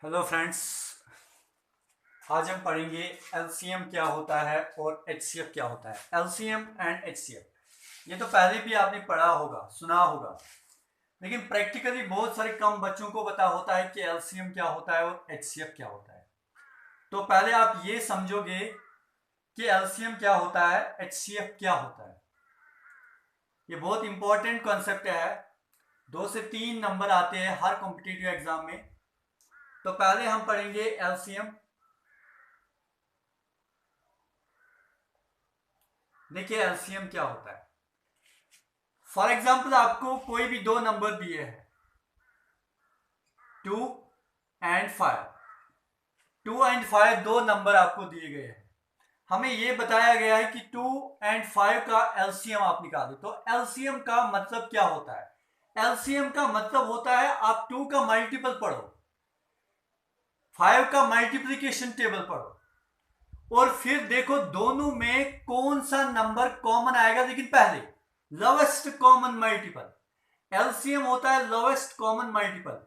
Hello friends, आज हम पढ़ेंगे एलसीएम क्या होता है और एचसीएफ क्या होता है। एलसीएम एंड एचसीएफ ये तो पहले भी आपने पढ़ा होगा, सुना होगा, लेकिन प्रैक्टिकली बहुत सारे कम बच्चों को पता होता है कि एलसीएम क्या होता है और एचसीएफ क्या होता है। तो पहले आप ये समझोगे कि एलसीएम क्या होता है, एचसीएफ क्या होता है। ये बहुत इंपॉर्टेंट कॉन्सेप्ट है, 2 से 3 नंबर आते हैं हर कॉम्पिटिटिव एग्जाम में। तो पहले हम पढ़ेंगे एलसीएम। देखिए एलसीएम क्या होता है। फॉर एग्जाम्पल आपको कोई भी दो नंबर दिए हैं 2 एंड 5। 2 एंड 5 दो नंबर आपको दिए गए हैं। हमें यह बताया गया है कि 2 एंड 5 का एलसीएम आप निकालें। तो एलसीएम का मतलब क्या होता है? एलसीएम का मतलब होता है आप 2 का मल्टीपल पढ़ो, 5 का मल्टीप्लीकेशन टेबल पढ़ो और फिर देखो दोनों में कौन सा नंबर कॉमन आएगा। लेकिन पहले लोवेस्ट कॉमन मल्टीपल एलसीएम होता है, लोवेस्ट कॉमन मल्टीपल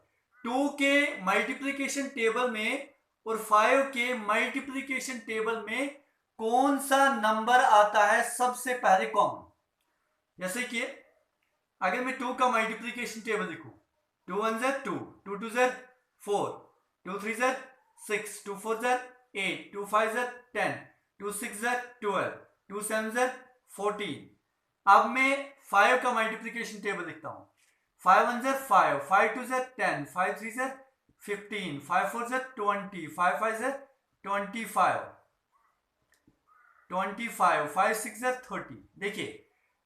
2 के मल्टीप्लिकेशन टेबल में और 5 के मल्टीप्लिकेशन टेबल में कौन सा नंबर आता है सबसे पहले कॉमन। जैसे कि अगर मैं 2 का मल्टीप्लिकेशन टेबल लिखूं, 2 1 ज़ 2, 2 2 ज़ 4, 2 3 ज़ 6, 2 4 ज़ 8, 2 5 ज़ 10, 2 6 ज़ 12, 2 7 ज़ 14। अब मैं 5 का मल्टीप्लिकेशन टेबल लिखता हूं। 5 1 ज़ 5, 5 2 ज़ 10, 5 3 ज़ 15, 5 4 ज़ 20, 5 5 ज़ 25, 25, 5 6 ज़ 30। देखिए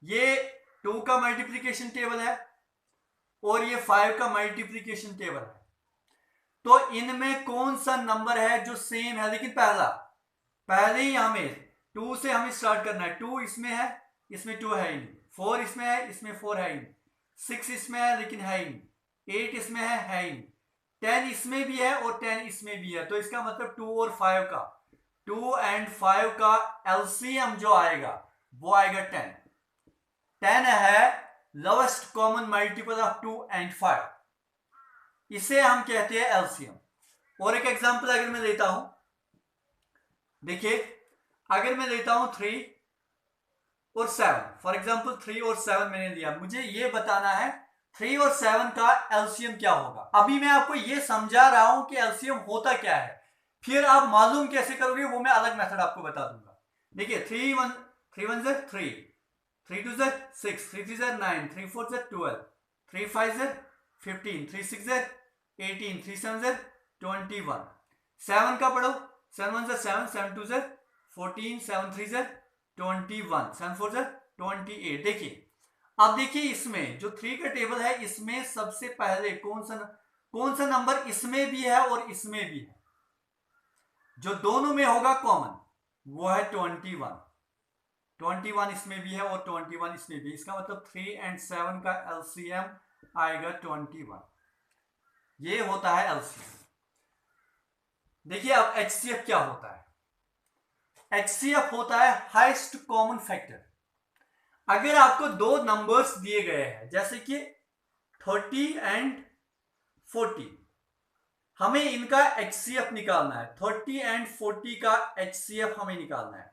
ये 2 का मल्टीप्लिकेशन टेबल है और ये 5 का मल्टीप्लिकेशन टेबल है। तो इनमें कौन सा नंबर है जो सेम है? लेकिन पहले ही हमें 2 से हमें स्टार्ट करना है। 2 इसमें है, इसमें 2 है ही नहीं। 4 इसमें है, इसमें 4 है ही नहीं। 6 इसमें है लेकिन है ही नहीं। 8 इसमें है ही नहीं। 10 इसमें भी है और 10 इसमें भी है। तो इसका मतलब 2 और 5 का, 2 एंड 5 का एलसीएम जो आएगा वो आएगा 10। 10 है lowest common multiple of 2 and 5। इसे हम कहते हैं एलसीएम। और एक एग्जांपल अगर मैं लेता हूं, देखिए अगर मैं लेता हूं 3 और 7, फॉर एग्जांपल 3 और 7 मैंने लिया, मुझे यह बताना है 3 और 7 का एलसीएम क्या होगा। अभी मैं आपको यह समझा रहा हूं कि एलसीएम होता क्या है, फिर आप मालूम कैसे करोगे वो मैं अलग मेथड आपको बता दूंगा। देखिए 3 1 ज़ 3, 3 2 ज़ 6, 3 3 ज़ 9, 3 4 ज़ 12, 3 5 ज़ 15, 3 6 ज़ 18, 3 7 ज़ 21। 7 का पढ़ो, 7 1 ज़ 7, 7 2 ज़ 14, 7 3 ज़ 21, 7 4 ज़ 28। देखिए अब देखिए इसमें जो 3 का टेबल है इसमें सबसे पहले कौन सा नंबर इसमें भी है और इसमें भी है, जो दोनों में होगा कॉमन, वो है 21। 21 इसमें भी है और 21 इसमें भी। इसका मतलब 3 एंड 7 का एलसीएम आएगा 21। ये होता है एलसीएम। देखिए अब एचसीएफ क्या होता है। एचसीएफ होता है हाईएस्ट कॉमन फैक्टर। अगर आपको दो नंबर्स दिए गए हैं जैसे कि 30 एंड 40, हमें इनका एचसीएफ निकालना है। 30 एंड 40 का एचसीएफ हमें निकालना है।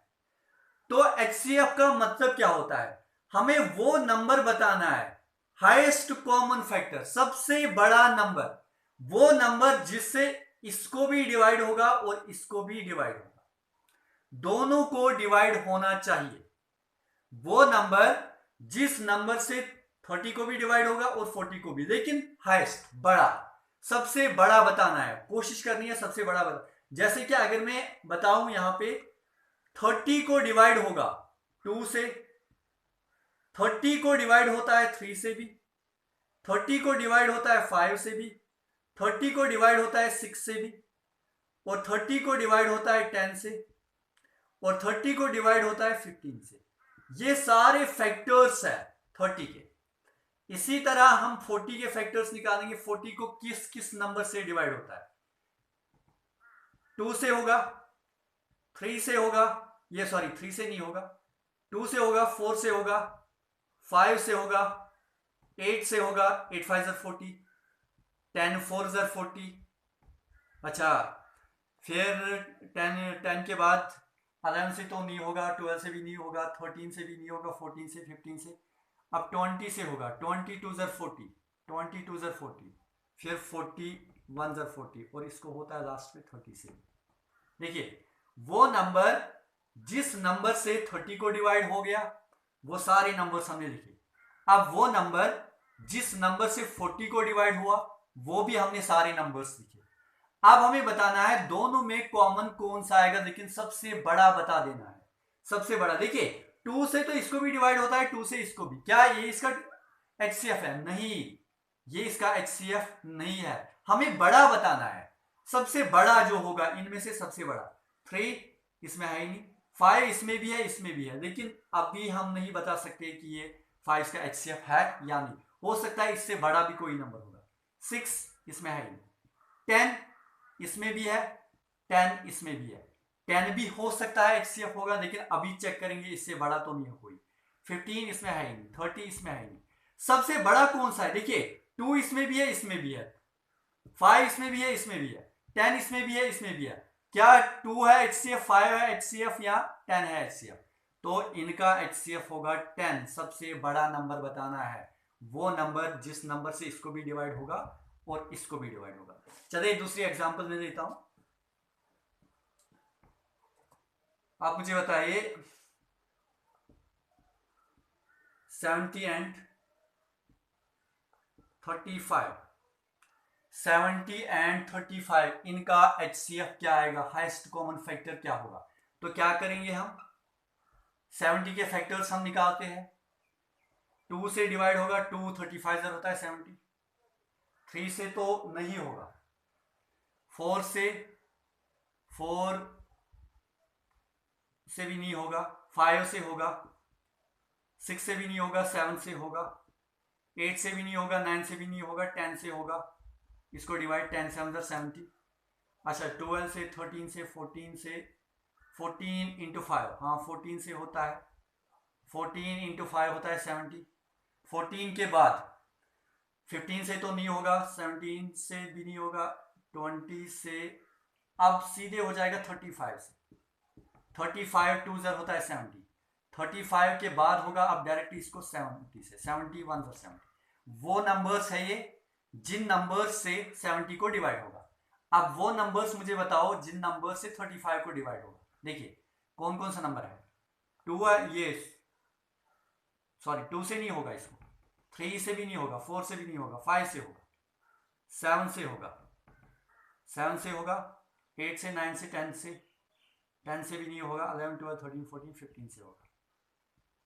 तो एचसीएफ का मतलब क्या होता है? हमें वो नंबर बताना है, हाईएस्ट कॉमन फैक्टर, सबसे बड़ा नंबर, वो नंबर जिससे इसको भी डिवाइड होगा और इसको भी डिवाइड होगा, दोनों को डिवाइड होना चाहिए। वो नंबर जिस नंबर से 30 को भी डिवाइड होगा और 40 को भी, लेकिन हाईएस्ट, बड़ा, सबसे बड़ा बताना है, कोशिश करनी है सबसे बड़ा बता। जैसे कि अगर मैं बताऊं यहां पे 30 को डिवाइड होगा 2 से, 30 को डिवाइड होता है 3 से भी, 30 को डिवाइड होता है 5 से भी, 30 को डिवाइड होता है 6 से भी, और 30 को डिवाइड होता है 10 से, और 30 को डिवाइड होता है 15 से। ये सारे फैक्टर्स है 30 के। इसी तरह हम 40 के फैक्टर्स निकालेंगे। 40 को किस किस नंबर से डिवाइड होता है? 2 से होगा, 3 से होगा, ये सॉरी 3 से नहीं होगा, 2 से होगा, 4 से होगा, 5 से होगा, 8 से होगा, 8 5 ज़ 40, 10 4 ज़ 40, अच्छा, फिर 10 के बाद 11 से तो नहीं होगा, 12 से भी नहीं होगा, 13 से भी नहीं होगा, 14 से, 15 से, अब 20 से होगा। 22 ज़र 40, 22 ज़र 40, फिर 41 ज़र 40, और इसको होता है लास्ट में 30 से। देखिए वो नंबर जिस नंबर से 30 को डिवाइड हो गया वो सारे नंबर्स हमने लिखे। अब वो नंबर जिस नंबर से 40 को डिवाइड हुआ वो भी हमने सारे नंबर्स लिखे। अब हमें बताना है दोनों में कॉमन कौन सा आएगा, लेकिन सबसे बड़ा बता देना है। सबसे बड़ा देखिए 2 से तो इसको भी डिवाइड होता है, 2 से इसको भी। क्या ये इसका HCF है? नहीं, ये इसका HCF नहीं है। हमें बड़ा बताना है, सबसे बड़ा जो होगा इनमें से सबसे बड़ा। 3 इसमें है ही नहीं, 5 इसमें भी है, इसमें भी है, लेकिन अभी हम नहीं बता सकते कि ये 5 का HCF है या नहीं। हो सकता है इससे बड़ा भी कोई नंबर होगा। 6 इसमें है ही नहीं, 10 इसमें भी है, 10 इसमें भी है, 10 भी हो सकता है HCF होगा, लेकिन अभी चेक करेंगे इससे बड़ा तो नहीं है कोई। 15 इसमें है ही नहीं, 30 इसमें है ही नहीं। सबसे बड़ा कौन सा है? देखिए 2 इसमें भी है, इसमें भी है, 5 इसमें भी है, इसमें भी है, 10 इसमें भी है, इसमें भी है। क्या 2 है HCF, 5 है HCF, या 10 है HCF? तो इनका HCF होगा 10। सबसे बड़ा नंबर बताना है, वो नंबर जिस नंबर से इसको भी डिवाइड होगा और इसको भी डिवाइड होगा। चलिए दूसरी एग्जांपल में देता हूं। आप मुझे बताइए 70 एंड 35, 70 एंड 35 इनका HCF क्या आएगा, हाईएस्ट कॉमन फैक्टर क्या होगा? तो क्या करेंगे हम, 70 के फैक्टर्स हम निकालते हैं। 2 से डिवाइड होगा, 2 35 जर होता है 70, 3 से तो नहीं होगा, 4 से भी नहीं होगा, 5 से होगा, 6 से भी नहीं होगा, 7 से होगा, 8 से भी नहीं होगा, 9 से भी नहीं होगा, 10 से होगा। इसको डिवाइड 10 7 70। अच्छा 12 से, 13 से, 14 से, 14 इंटू 5, हाँ 14 से होता है, 14 इंटू 5 होता है 70। 14 के बाद 15 से तो नहीं होगा, 17 से भी नहीं होगा, 20 से, अब सीधे हो जाएगा 35 से। 35 2 जर होता है 70, 35 के बाद होगा अब डायरेक्टली इसको 70 से, 71 जर 70। वो नंबर्स है ये जिन नंबर्स से 70 को डिवाइड होगा। अब वो नंबर्स मुझे बताओ जिन नंबर से 35 को डिवाइड होगा। देखिए कौन कौन सा नंबर है, 2 है ये, सॉरी 2 से नहीं होगा, इसको 3 से भी नहीं होगा, 4 से भी नहीं होगा, 5 से होगा, 7 से होगा, 7 से होगा, 8 से, 9 से, 10 से, 10 से भी नहीं होगा, 11 12 13 14 15 से होगा,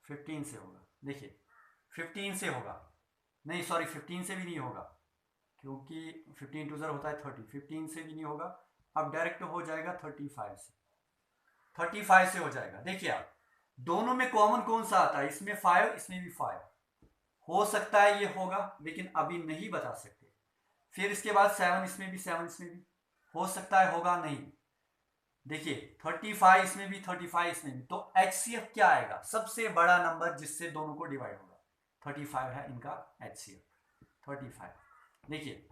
15 से होगा। देखिए 15 से होगा, नहीं सॉरी 15 से भी नहीं होगा, क्योंकि 15 टू 0 होता है 30, 15 से भी नहीं होगा। अब डायरेक्ट हो जाएगा 35 से, 35 से हो जाएगा। देखिए आप दोनों में कॉमन कौन सा आता है, इसमें 5, इसमें भी 5, हो सकता है ये होगा, लेकिन अभी नहीं बता सकते। फिर इसके बाद 7 इसमें भी, 7 इसमें भी, हो सकता है होगा, नहीं। देखिए 35 इसमें भी, 35 इसमें भी, तो HCF क्या आएगा, सबसे बड़ा नंबर जिससे दोनों को डिवाइड होगा, 35 है इनका HCF, 35। देखिए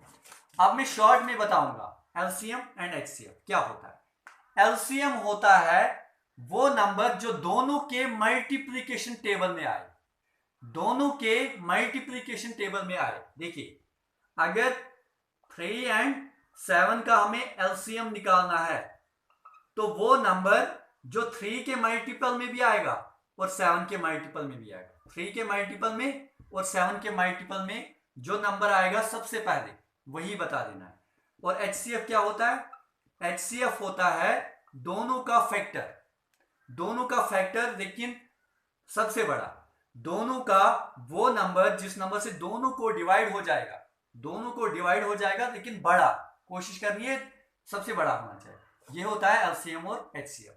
अब मैं शॉर्ट में बताऊंगा LCM एंड HCF क्या होता है। LCM होता है वो नंबर जो दोनों के मल्टीप्लीकेशन टेबल में आए, दोनों के मल्टीप्लीकेशन टेबल में आए। देखिए अगर 3 एंड 7 का हमें LCM निकालना है तो वो नंबर जो 3 के मल्टीपल में भी आएगा और 7 के मल्टीपल में भी आएगा, 3 के मल्टीपल में और 7 के मल्टीपल में जो नंबर आएगा सबसे पहले वही बता देना है। और HCF क्या होता है, HCF होता है दोनों का फैक्टर, दोनों का फैक्टर, लेकिन सबसे बड़ा, दोनों का वो नंबर जिस नंबर से दोनों को डिवाइड हो जाएगा, दोनों को डिवाइड हो जाएगा लेकिन बड़ा, कोशिश करनी है सबसे बड़ा होना चाहिए। ये होता है LCM और HCF।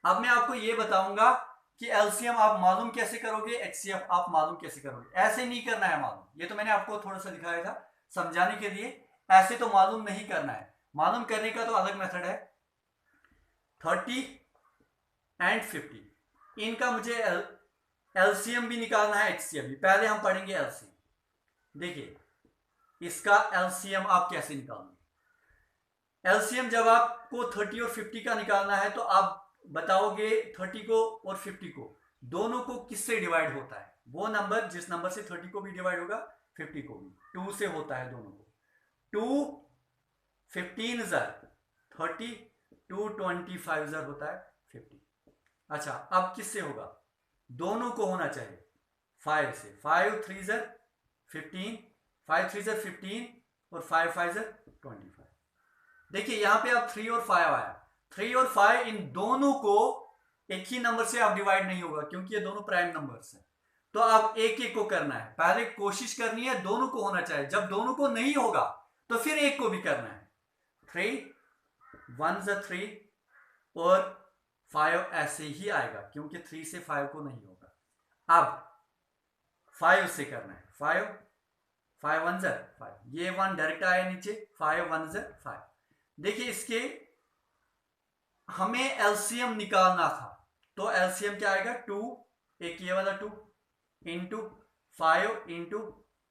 अब मैं आपको ये बताऊंगा कि LCM आप मालूम कैसे करोगे, HCF आप मालूम कैसे करोगे। ऐसे नहीं करना है मालूम, ये तो मैंने आपको थोड़ा सा दिखाया था समझाने के लिए, ऐसे तो मालूम नहीं करना है। मालूम करने का तो अलग मेथड है। 30 एंड 50 इनका मुझे LCM भी निकालना है, HCF भी। पहले हम पढ़ेंगे LCM। देखिए इसका LCM आप कैसे निकालोगे। एलसीएम जब आपको 30 और 50 का निकालना है तो आप बताओगे 30 को और 50 को दोनों को किससे डिवाइड होता है, वो नंबर जिस नंबर से 30 को भी डिवाइड होगा 50 को भी 2 से होता है दोनों को। 2 15 ज़र 30, 2 25 ज़र होता है 50। अच्छा अब किससे होगा, दोनों को होना चाहिए 5 से, 5 3 ज़र 15, 5 3 ज़र 15 और 5 5 ज़र 25। देखिए यहां पे अब 3 और 5 आया, 3 और 5 इन दोनों को एक ही नंबर से अब डिवाइड नहीं होगा क्योंकि ये दोनों प्राइम नंबर्स हैं। तो अब एक एक को करना है, पहले कोशिश करनी है दोनों को होना चाहिए, जब दोनों को नहीं होगा तो फिर एक को भी करना है। 3 1 ज़र 3 और 5 ऐसे ही आएगा क्योंकि 3 से 5 को नहीं होगा। अब 5 से करना है, 5 5 1 ज़र 5, ये 1 डायरेक्ट आया नीचे, 5 1 ज़र 5। देखिए इसके हमें एलसीएम निकालना था तो एलसीएम क्या आएगा 2, एक ये वाला 2 इंटू 5 इंटू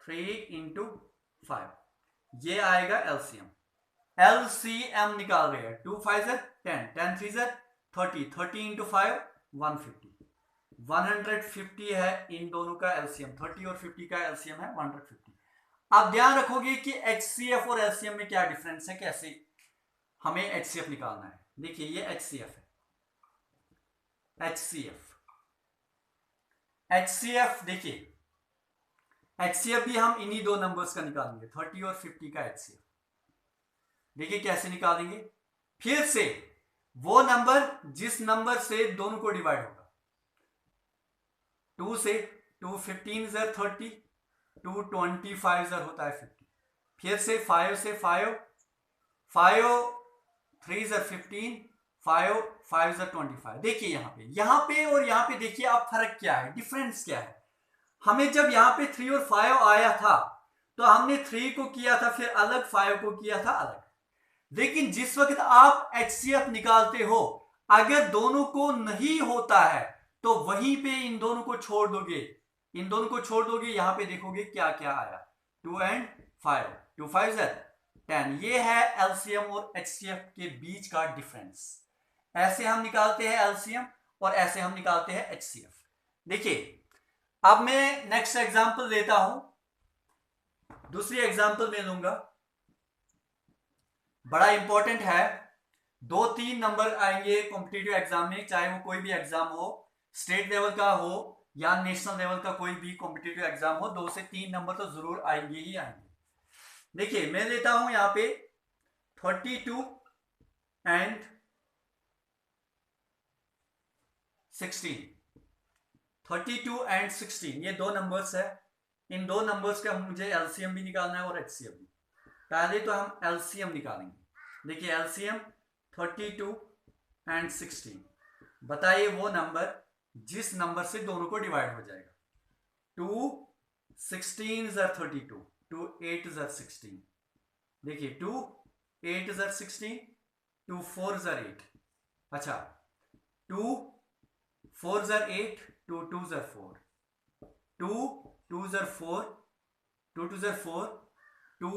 3 इंटू 5, ये आएगा एलसीएम। एलसीएम निकाल रहे हैं, 2 5 ज़र 10, 10 3 ज़र 30, 30 इंटू 5 150, 150 है इन दोनों का एलसीएम, 30 और 50 का एलसीएम है 150। आप ध्यान रखोगे कि एचसीएफ और एलसीएम में क्या डिफरेंस है, कैसे हमें एचसीएफ निकालना है। देखिए ये एचसीएफ है, एचसीएफ देखिए एचसीएफ भी हम इन्हीं दो नंबर्स का निकालेंगे, 30 और 50 का एचसीएफ। देखिए कैसे निकालेंगे, फिर से वो नंबर जिस नंबर से दोनों को डिवाइड होगा, 2 से 2 15 ज़र 30, 2 25 ज़र होता है 50, फिर से 5 से 5 3 ज़र 15, 5 ज़र 25। देखिए यहाँ पे और यहाँ पे देखिए अब फर्क क्या है, डिफरेंस क्या है। हमें जब यहाँ पे 3 और 5 आया था तो हमने 3 को किया था फिर अलग, 5 को किया था अलग। लेकिन जिस वक्त आप एचसीएफ निकालते हो अगर दोनों को नहीं होता है तो वहीं पे इन दोनों को छोड़ दोगे, इन दोनों को छोड़ दोगे, यहां पे देखोगे क्या क्या आया, 2 and 5, 2 5 ज़र 10। ये है एलसीएम और एचसीएफ के बीच का डिफरेंस। ऐसे हम निकालते हैं एलसीएम और ऐसे हम निकालते हैं एचसीएफ। देखिए अब मैं नेक्स्ट एग्जांपल लेता हूं, दूसरी एग्जांपल मैं लूंगा, बड़ा इंपॉर्टेंट है। 2-3 नंबर आएंगे कॉम्पिटिटिव एग्जाम में, चाहे वो कोई भी एग्जाम हो, स्टेट लेवल का हो या नेशनल लेवल का कोई भी कॉम्पिटिटिव एग्जाम हो, 2 से 3 नंबर तो जरूर आएंगे ही आएंगे। देखिए मैं लेता हूं यहां पे 32 and 16, 32 and 16 ये दो नंबर्स है। इन दो नंबर्स का मुझे एलसीएम भी निकालना है और एचसीएफ भी। पहले तो हम एलसीएम निकालेंगे। देखिए एलसीएम 32 and 16, बताइए वो नंबर जिस नंबर से दोनों को डिवाइड हो जाएगा। 2 16 ज़र 32, 2 8 ज़र 16, देखिए 2 8 ज़र 16, 2 4 ज़र 8, अच्छा 2 4 ज़र 8, 2 2 ज़र 4, 2 2 ज़र 4, 2 2 ज़र 4, 2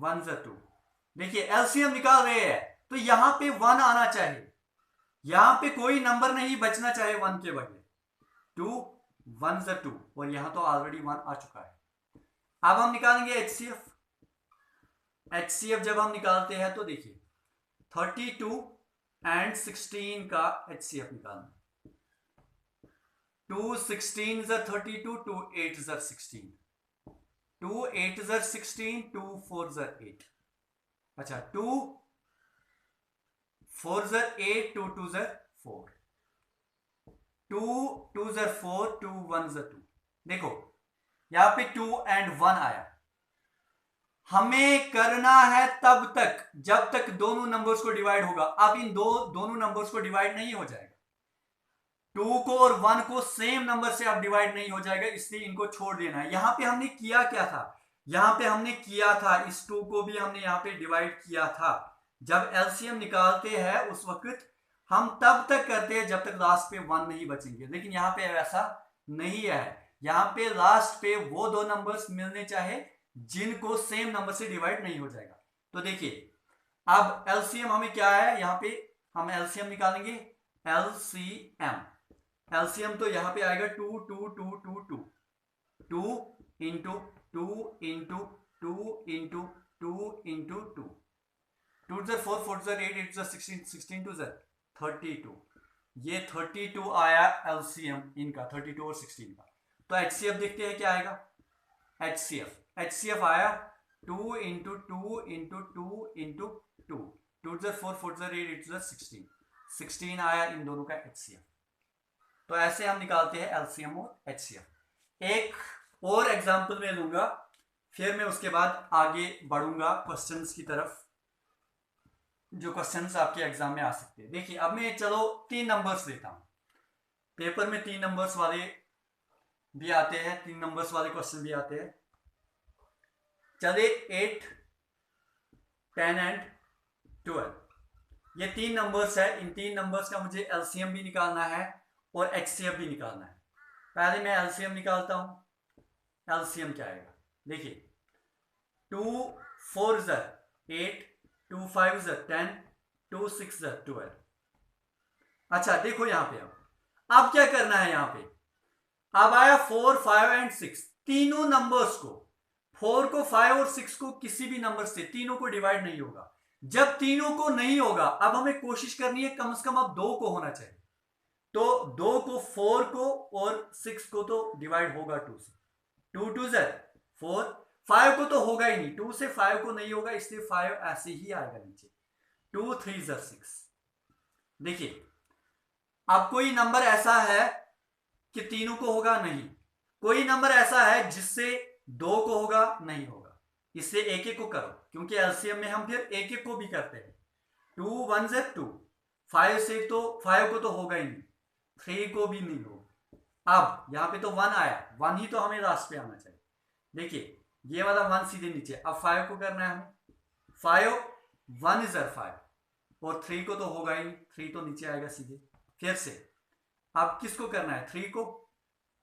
1 ज़र 2। देखिए एलसीएम निकाल रहे हैं तो यहां पे 1 आना चाहिए, यहां पे कोई नंबर नहीं बचना चाहिए 1 के बगैर। 2 1 ज़र 2 और यहां तो ऑलरेडी 1 आ चुका है। अब हम निकालेंगे एचसीएफ। एचसीएफ जब हम निकालते हैं तो देखिए 32 and 16 का एचसीएफ निकालना, 2 16 ज़र 32, 2 8 ज़र 16, 2 8 ज़र 16, 2 4 ज़र 8, अच्छा 2 4 ज़र 8, 2 2 ज़र 4, 2 2 ज़र 4, 2 1 ज़र 2। देखो यहां पे 2 and 1 आया। हमें करना है तब तक जब तक दोनों नंबर्स को डिवाइड होगा। अब इन दोनों नंबर्स को डिवाइड नहीं हो जाएगा, 2 को और 1 को सेम नंबर से अब डिवाइड नहीं हो जाएगा, इसलिए इनको छोड़ देना है। यहां पे हमने किया क्या था, यहां पे हमने किया था इस 2 को भी हमने यहां पे डिवाइड किया था। जब एलसीएम निकालते हैं उस वक्त हम तब तक करते हैं जब तक लास्ट पे 1 नहीं बचेंगे, लेकिन यहां पे ऐसा नहीं है। यहां पे लास्ट पे वो दो नंबर्स मिलने चाहे जिनको सेम नंबर से डिवाइड नहीं हो जाएगा। तो देखिए अब एलसीएम हमें क्या है, यहाँ पे हम एलसीएम निकालेंगे। एलसीएम तो यहाँ पे आएगा 2 2 2 2 2 2 इंटू 2 इंटू 2 इंटू 2 इंटू 2 2 ज़र 4 4 ज़र 8 8 ज़र 16 16 2 ज़र 32। ये 32 आया एलसीएम इनका, 32 और 16 का। तो एचसीएफ देखते हैं क्या आएगा। एचसीएफ आया 2 इंटू 2 इंटू 2 इंटू 2 2 ज़र 4 4 ज़र 8 8 ज़र 16 16 आया इन दोनों का एचसीएफ। तो ऐसे हम निकालते हैं एलसीएम और एचसीएफ। एक और एग्जांपल में लूंगा, फिर मैं उसके बाद आगे बढ़ूंगा क्वेश्चंस की तरफ, जो क्वेश्चंस आपके एग्जाम में आ सकते हैं। देखिए अब मैं चलो 3 नंबर्स देता हूं। पेपर में 3 नंबर्स वाले भी आते हैं, 3 नंबर्स वाले क्वेश्चन भी आते हैं। चलिए 8 10 एंड 12, ये 3 नंबर्स है। इन 3 नंबर्स का मुझे एलसीएम भी निकालना है और एचसीएफ भी निकालना है। पहले मैं एलसीएम निकालता हूं। एलसीएम क्या आएगा, देखिए 2 4 ज़र 8 2 5 ज़र 10 2 6 ज़र 12। अच्छा देखो यहां पे अब क्या करना है, यहां पे अब आया 4 5 एंड 6, तीनों नंबर्स को 4 को 5 और 6 को किसी भी नंबर से तीनों को डिवाइड नहीं होगा। जब तीनों को नहीं होगा अब हमें कोशिश करनी है कम से कम अब 2 को होना चाहिए। तो 2 को 4 को और 6 को तो डिवाइड होगा 2 से। 2 2 ज़र 4, 5 को तो होगा ही नहीं, 2 से 5 को नहीं होगा, इसलिए 5 ऐसे ही आएगा नीचे। 2 3 ज़र 6। देखिए अब कोई नंबर ऐसा है कि तीनों को होगा, नहीं। कोई नंबर ऐसा है जिससे 2 को होगा, नहीं होगा। इससे एक एक को करो, क्योंकि एलसीएम में हम फिर एक एक को भी करते हैं। 2 1 ज़र 2, 5 से तो 5 को तो होगा ही नहीं, 3 को भी नहीं होगा। अब यहां पे तो 1 आया, 1 ही तो हमें लास्ट पे आना चाहिए। देखिए ये वाला 1 सीधे नीचे। अब 5 को करना है हमें। 5 1 ज़र 5 और 3 को तो होगा ही नहीं, 3 तो नीचे आएगा सीधे। फिर से अब किसको करना है, 3 को,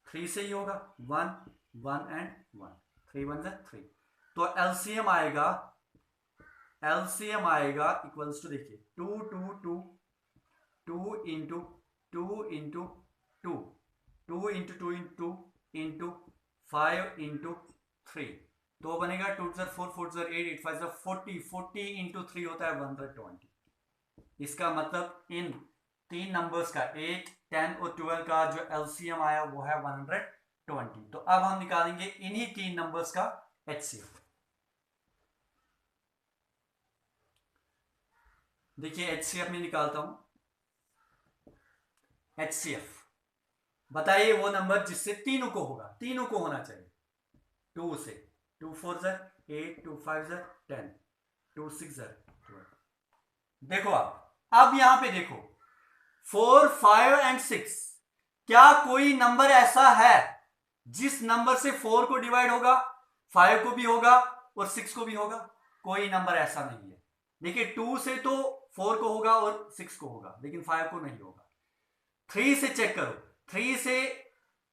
3 से ही होगा 1 1 एंड 1, 3 1 ज़र 3। तो एलसीएम आएगा इक्वल्स टू, देखिए 2 2 2 2 into 2 into 2 2 into 2 into 2 into 5 into 3, तो बनेगा 2 ज़र 4 4 ज़र 8 8 5 ज़र 40 40 इंटू 3 होता है 120। इसका मतलब इन 3 नंबर्स का 8 10 और 12 का जो एलसीएम आया वो है 120। तो अब हम निकालेंगे इन्हीं 3 नंबर्स का एचसीएफ। देखिए एचसीएफ में निकालता हूं। एचसीएफ बताइए वो नंबर जिससे तीनों को होगा, तीनों को होना चाहिए। 2 से 2 4 ज़र 8 2 5 ज़र 10 2 6 ज़र 12। देखो अब यहां पे देखो 4 5 एंड 6, क्या कोई नंबर ऐसा है जिस नंबर से 4 को डिवाइड होगा, 5 को भी होगा और 6 को भी होगा? कोई नंबर ऐसा नहीं है। देखिए 2 से तो 4 को होगा और 6 को होगा, लेकिन 5 को नहीं होगा। 3 से चेक करो, 3 से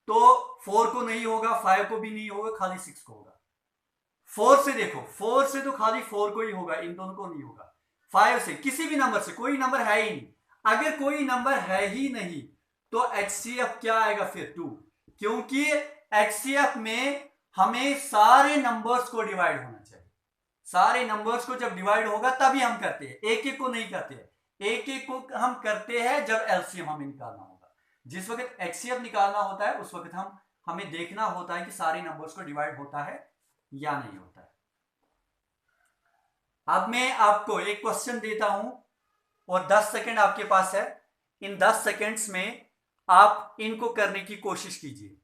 तो 4 को नहीं होगा, 5 को भी नहीं होगा, खाली 6 को होगा। 4 से देखो, 4 से तो खाली 4 को ही होगा, इन दोनों को नहीं होगा। 5 से किसी भी नंबर से, कोई नंबर है ही नहीं। अगर कोई नंबर है ही नहीं तो एचसीएफ क्या आएगा फिर 2, क्योंकि एचसीएफ में हमें सारे नंबर्स को डिवाइड होना चाहिए। सारे नंबर्स को जब डिवाइड होगा तभी हम करते हैं, एक एक को नहीं करते हैं। एक एक को हम करते हैं जब एलसीएम हमें निकालना होगा। जिस वक्त एचसीएफ निकालना होता है उस वक्त हमें देखना होता है कि सारे नंबर्स को डिवाइड होता है या नहीं होता है। अब मैं आपको एक क्वेश्चन देता हूं और 10 सेकंड आपके पास है। इन 10 सेकंड्स में आप इनको करने की कोशिश कीजिए।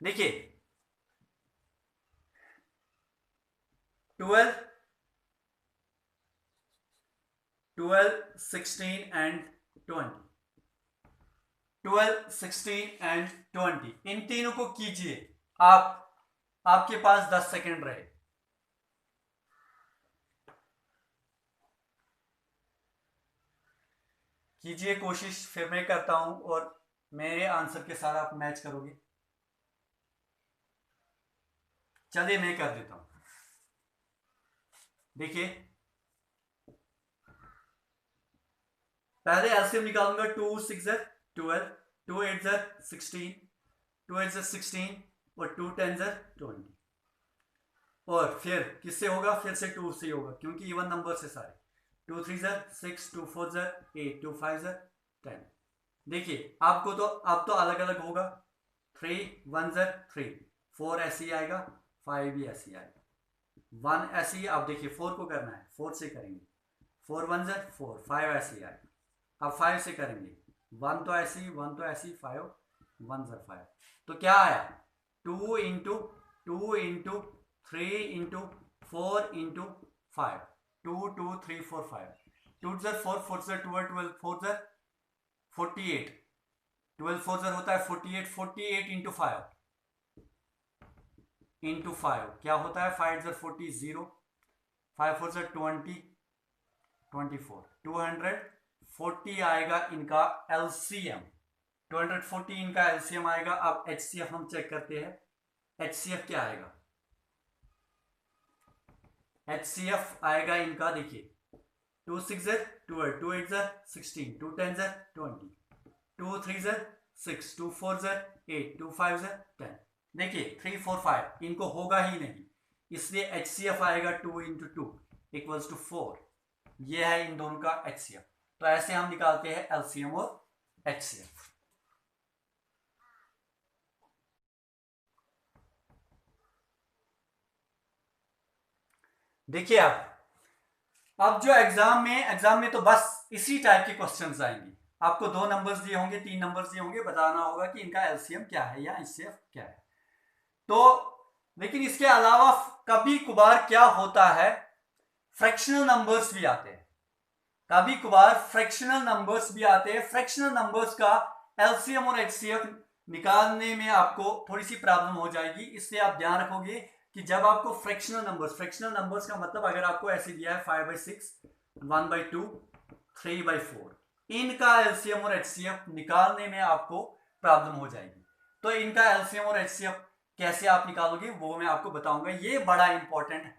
देखिए 12 16 एंड 20, 12 16 एंड 20, इन तीनों को कीजिए। आपके पास 10 सेकंड रहे। कीजिए कोशिश, फिर मैं करता हूं और मेरे आंसर के साथ आप मैच करोगे। चलिए मैं कर देता हूं। देखिए पहले एलसीएम निकालूंगा, 2 6 12, 2 8 16, 2 8 16 और 2 10 20, और फिर किससे होगा, फिर से 2 से होगा क्योंकि इवन नंबर से सारे, 2 3 6, 2 4 8, 2 5 10। देखिए आपको तो अब तो अलग अलग होगा, 3 1 3, 4 ऐसे ही आएगा, 5 भी ऐसे ही आएगा, 1 ऐसे ही। अब देखिए 4 को करना है, 4 से करेंगे, 4 1 4, 5 ऐसे ही आएगा। अब 5 से करेंगे, 1 तो ऐसी, 1 तो ऐसी, 5 1 5, तो क्या आया, 2 इंटू 2 इंटू 3 इंटू 4 इंटू 5, 2 2 3 4 5, 2 4 4 12, 12 4 48, 12 4 होता है 48, 48 इंटू 5 इंटू 5 क्या होता है, 5 40 0, 5 4 20 24, 240 आएगा इनका एलसीएम, 240 इनका एलसीएम आएगा। अब एचसीएफ हम चेक करते हैं, एचसीएफ क्या आएगा, एचसीएफ आएगा इनका, देखिए 2 6 12, 2 8 16, 2 10 20, 2 3 6, 2 4 8, 2 5 10। देखिए 3 4 5 इनको होगा ही नहीं, इसलिए एचसीएफ आएगा 2 इंटू 2 इक्वल्स टू 4, ये है इन दोनों का एचसीएफ। तो ऐसे हम निकालते हैं एलसीएम और एचसीएफ। देखिए अब जो एग्जाम में तो बस इसी टाइप के क्वेश्चंस आएंगे, आपको 2 नंबर्स दिए होंगे, 3 नंबर्स दिए होंगे, बताना होगा कि इनका एलसीएम क्या है या एचसीएफ क्या है। तो लेकिन इसके अलावा कभी कभार क्या होता है, फ्रैक्शनल नंबर्स भी आते हैं, कभी कभार फ्रैक्शनल नंबर्स भी आते हैं। फ्रैक्शनल नंबर्स का एलसीएम और एचसीएफ निकालने में आपको थोड़ी सी प्रॉब्लम हो जाएगी, इसलिए आप ध्यान रखोगे कि जब आपको फ्रैक्शनल नंबर्स का मतलब अगर आपको ऐसे दिया है 5/6, 1/2, 3/4, इनका एलसीएम और एचसीएफ निकालने में आपको प्रॉब्लम हो जाएगी। तो इनका एलसीएम और एचसीएफ कैसे आप निकालोगे वो मैं आपको बताऊंगा, ये बड़ा इंपॉर्टेंट है,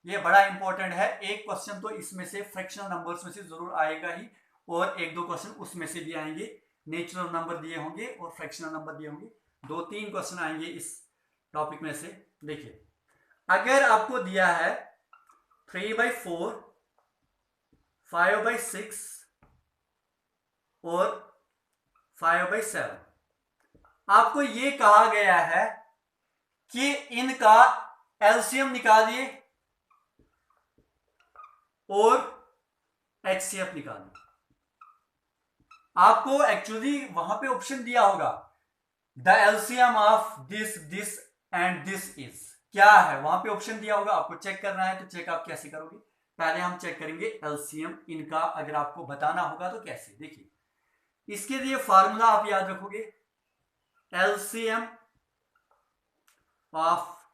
ये बड़ा इंपॉर्टेंट है। एक क्वेश्चन तो इसमें से फ्रैक्शनल नंबर्स में से जरूर आएगा ही, और 1-2 क्वेश्चन उसमें से भी आएंगे, नेचुरल नंबर दिए होंगे और फ्रैक्शनल नंबर दिए होंगे, 2-3 क्वेश्चन आएंगे इस टॉपिक में से। देखिए अगर आपको दिया है 3/4, 5/6 और 5/7, आपको ये कहा गया है कि इनका एलसीएम निकालिए और एचसीएफ निकालिए। आपको एक्चुअली वहां पे ऑप्शन दिया होगा, the LCM of this this and this is, क्या है वहां पे ऑप्शन दिया होगा, आपको चेक करना है। तो चेक आप कैसे करोगे, पहले हम चेक करेंगे एलसीएम इनका, अगर आपको बताना होगा तो कैसे। देखिए इसके लिए फार्मूला आप याद रखोगे, LCM of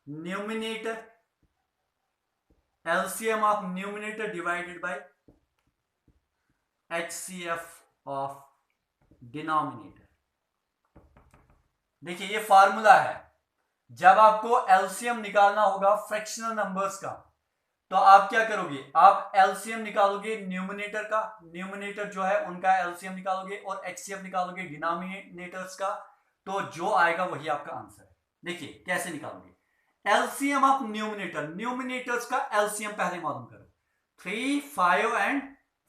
numerator, LCM of numerator divided by HCF of denominator। देखिए ये फार्मूला है, जब आपको LCM निकालना होगा फ्रैक्शनल नंबर्स का, तो आप क्या करोगे, आप LCM निकालोगे न्यूमिनेटर का, न्यूमिनेटर जो है उनका LCM निकालोगे, और HCF निकालोगे डिनोमिनेटर्स का, तो जो आएगा वही आपका आंसर है। देखिए कैसे निकालोगे, एलसीएम ऑफ न्यूमिनेटर, न्यूमिनेटर्स का एलसीएम पहले मालूम करो, 3 5 एंड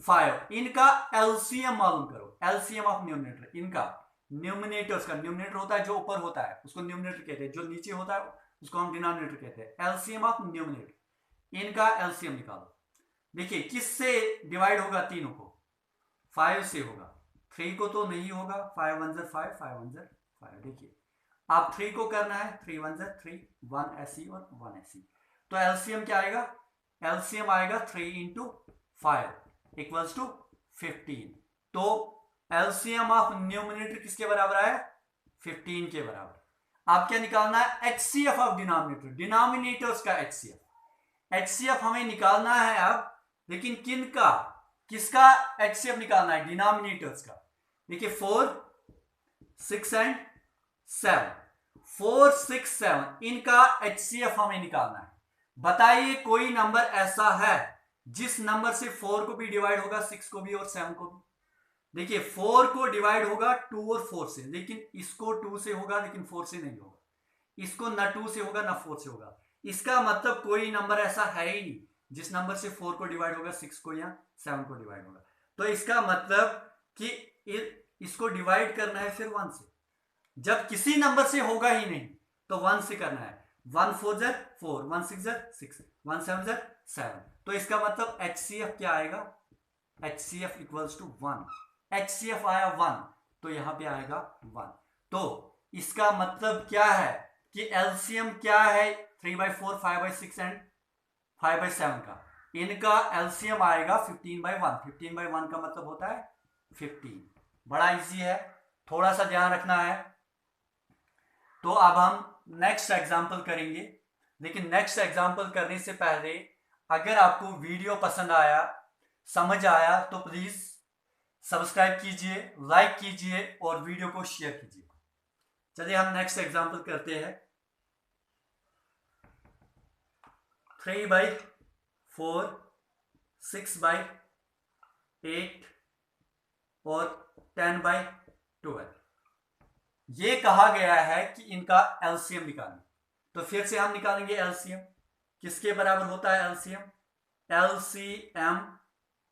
5, इनका एलसीएम मालूम करो, एलसीएम ऑफ न्यूमिनेटर, इनका न्यूमिनेटर्स का, न्यूमिनेटर होता है जो ऊपर होता है उसको न्यूमिनेटर कहते हैं, जो नीचे होता है उसको हम डिनोमिनेटर कहते हैं। एलसीएम ऑफ न्यूमिनेटर, इनका एलसीएम निकालो। देखिए किससे डिवाइड होगा, तीनों को 5 से होगा, 3 को तो नहीं होगा, 5 1 5, 5 1 5। देखिए आप 3 को करना है, 3 1 3, 1 ऐसी और 1 ऐसी, तो एलसीएम क्या आएगा, एलसीएम आएगा 3 इंटू 5 इक्वल्स टू 15। तो एलसीएम ऑफ न्यूमिनेटर किसके बराबर आया, 15 के बराबर। आप क्या निकालना है, एचसीएफ ऑफ डिनोमिनेटर, डिनोमिनेटर्स का एचसीएफ, एचसीएफ हमें निकालना है अब, लेकिन किन का, किसका एचसीएफ निकालना है, डिनोमिनेटर्स का। देखिए 4 6 एंड 7, 4 6 7 इनका एचसीएफ हमें निकालना है। बताइए कोई नंबर ऐसा है जिस नंबर से 4 को भी डिवाइड होगा 6 को भी और 7 को भी। देखिए 4 को डिवाइड होगा 2 और 4 से, लेकिन इसको 2 से होगा लेकिन 4 से नहीं होगा, इसको ना 2 से होगा ना 4 से होगा। इसका मतलब कोई नंबर ऐसा है ही नहीं जिस नंबर से 4 को डिवाइड होगा 6 को या 7 को डिवाइड होगा। तो इसका मतलब कि इसको डिवाइड करना है फिर 1 से। जब किसी नंबर से होगा ही नहीं तो 1 से करना है। 1 4 ज़र 4, 1 6 ज़र 6, 1 7 ज़र 7। तो इसका मतलब HCF क्या आएगा, HCF इक्वल्स टू 1। HCF आया 1 तो यहां पे आएगा 1। तो इसका मतलब क्या है कि LCM क्या है 3/4, 5/6 एंड 5/7 का, इनका LCM आएगा 15/1। 15/1 का मतलब होता है 15। बड़ा इजी है, थोड़ा सा ध्यान रखना है। तो अब हम नेक्स्ट एग्जाम्पल करेंगे, लेकिन नेक्स्ट एग्जाम्पल करने से पहले अगर आपको वीडियो पसंद आया, समझ आया, तो प्लीज सब्सक्राइब कीजिए, लाइक कीजिए और वीडियो को शेयर कीजिए। चलिए हम नेक्स्ट एग्जाम्पल करते हैं। 3/4, 6/8 और 10/12 ये कहा गया है कि इनका एलसीएम निकालें। तो फिर से हम निकालेंगे एलसीएम। किसके बराबर होता है एलसीएम? एलसीएम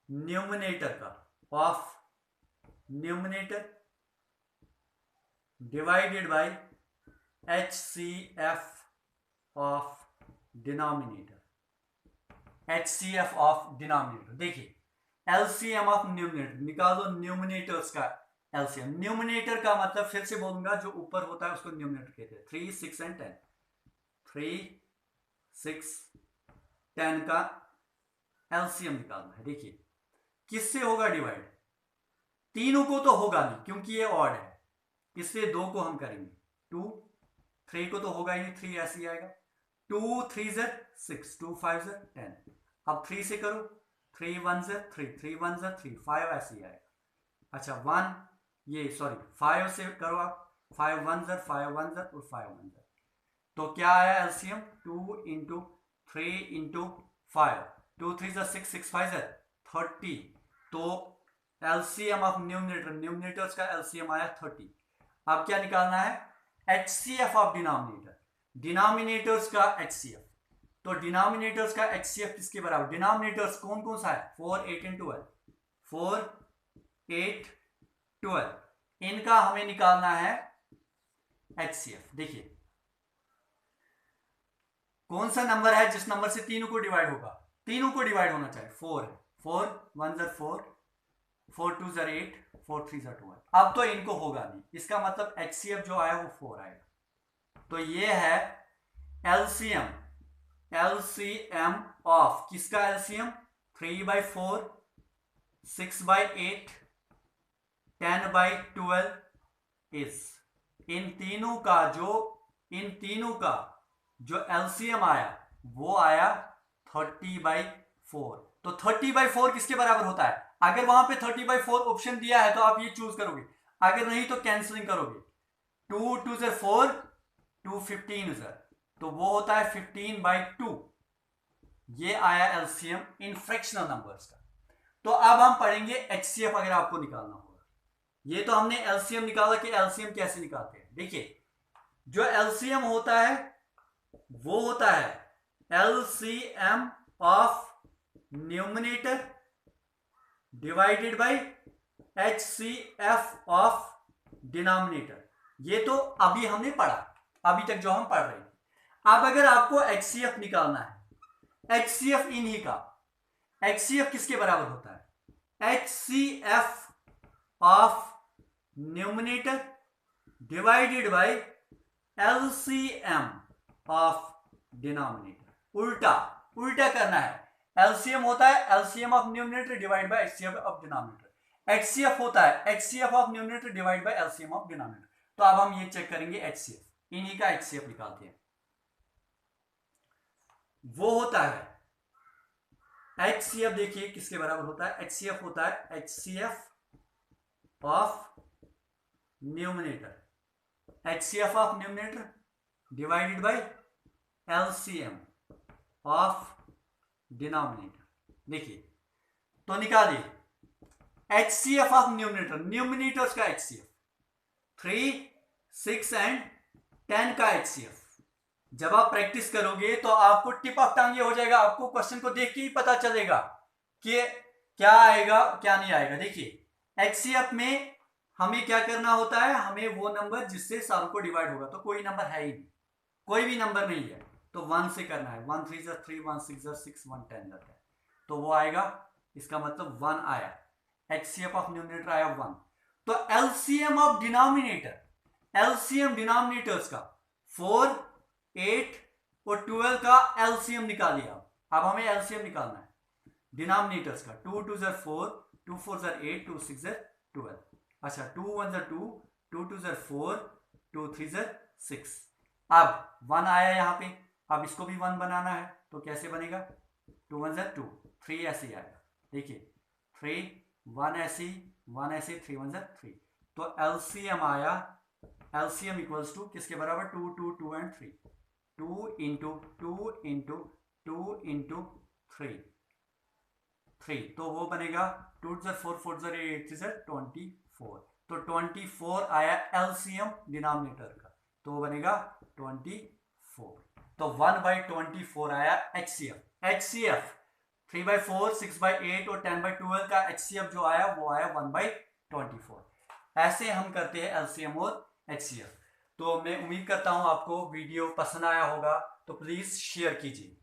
न्यूमरेटर का of numerator divided by HCF of denominator. HCF of denominator. देखिए एलसीएम ऑफ न्यूमरेटर निकालो, न्यूमरेटर्स का एलसीएम। न्यूमरेटर का मतलब फिर से बोलूंगा, जो ऊपर होता है उसको न्यूमरेटर कहते हैं। 3 6 एंड 10, 3 6 10 का एलसीएम निकालना है। देखिए किससे होगा डिवाइड? तीनों को तो होगा नहीं क्योंकि ये ऑड है, इसलिए 2 को हम करेंगे 2। 3 को तो होगा ही नहीं, 3 ऐसे ही आएगा। 2 3 ज़र 6, 2 5 ज़र 10। अब 3 से करो, 3 1 ज़र 3, 3 1 ज़र 3, 5 ऐसे ही आएगा। अच्छा 1 ये सॉरी 5 से करो आप, 5 1 ज़र 5 1 ज़र और 5 1 ज़र। तो क्या आया एलसीएम? 2 इंटू 3 इंटू 5, 2 3 ज़र 6, 6 5 ज़र 30। तो एलसीएम ऑफ न्यूमरेटर, न्यूमरेटर्स का एलसीएम आया 30। अब क्या निकालना है? HCF ऑफ डिनोमिनेटर, डिनोमिनेटर्स का HCF। तो डिनोमिनेटर्स का HCF किसके बराबर? डिनोमिनेटर्स कौन कौन सा है? 4 8 एंड 12, 4 8 12, इनका हमें निकालना है HCF। देखिए कौन सा नंबर है जिस नंबर से तीनों को डिवाइड होगा? तीनों को डिवाइड होना चाहिए। 4 है, 4 1 ज़र 4, 4 2 ज़र 8, 4 3 ज़र 12। अब तो इनको होगा नहीं, इसका मतलब HCF जो आया वो 4 आएगा। तो ये है LCM, LCM ऑफ किसका LCM? 3/4, 6/8, 10/12 इस इन तीनों का जो LCM आया वो आया 30/4। तो 30/4 किसके बराबर होता है? अगर वहां पे 30/4 ऑप्शन दिया है तो आप ये चूज करोगे, अगर नहीं तो कैंसिलिंग करोगे। 2 2 ज़र 4, 2 15 ज़र, तो वो होता है 15/2। ये आया एलसीएम इन फ्रैक्शनल नंबर्स का। तो अब हम पढ़ेंगे HCF अगर आपको निकालना होगा। ये तो हमने एलसीएम निकाला कि एलसीएम कैसे निकालते हैं। देखिए जो एलसीएम होता है वो होता है LCM of numerator divided by HCF of denominator. ये तो अभी हमने पढ़ा, अभी तक जो हम पढ़ रहे हैं। अब अगर आपको HCF निकालना है, HCF इन्हीं का, HCF किसके बराबर होता है? HCF of numerator divided by LCM of denominator. उल्टा करना है। LCM होता है LCM of numerator divide by HCF of denominator. HCF होता है HCF of numerator divide by LCM of denominator. तो अब हम ये चेक करेंगे HCF, इन्हीं का HCF निकालते हैं। वो होता है HCF, देखिए किसके बराबर होता है? HCF होता है HCF of numerator, HCF of numerator divided by LCM of denominator. देखिए, तो निकालिए HCF ऑफ न्यूमिनेटर, न्यूमिनेटर्स का HCF 3, 6 एंड 10 का HCF। जब आप प्रैक्टिस करोगे तो आपको टिप ऑफ टंग ये हो जाएगा, आपको क्वेश्चन को देख के ही पता चलेगा कि क्या आएगा क्या नहीं आएगा। देखिए HCF में हमें क्या करना होता है, हमें वो नंबर जिससे सारों को डिवाइड होगा, तो कोई नंबर है ही नहीं, कोई भी नंबर नहीं है, तो 1 से करना है। 1 3 3, 1 6 6, 1 10 जाता है, तो वो आएगा, इसका मतलब 1 आया। HCF ऑफ न्यूमिनेटर आया 1। तो LCM of denominator, LCM denominators का 4, 8 और 12 का LCM निकालिए। अब हमें LCM निकालना है डिनोमिनेटर्स का। 2 2 4, 2 4 8, 2 6 12। अच्छा 2 1 2, 2 2 4, 2 3 6। अब 1 आया यहां पे, अब इसको भी 1 बनाना है, तो कैसे बनेगा? 2 1 2, 3 ऐसे ही आएगा। देखिए 3, 1 ऐसे, 1 ऐसे, 3 1 3। तो LCM आया, LCM इक्वल्स टू किसके बराबर? 2 2 2 एंड 3। 2 इंटू 2 इंटू 2 इंटू 3, तो वो बनेगा 2 4 4 8 24। तो 24 आया LCM डिनोमिनेटर का, तो वो बनेगा 24। तो 1/24 आया HCF। HCF 3/4, 6/8 और 10/12 का HCF जो आया वो आया 1/24। ऐसे हम करते हैं LCM और HCF। तो मैं उम्मीद करता हूं आपको वीडियो पसंद आया होगा, तो प्लीज शेयर कीजिए।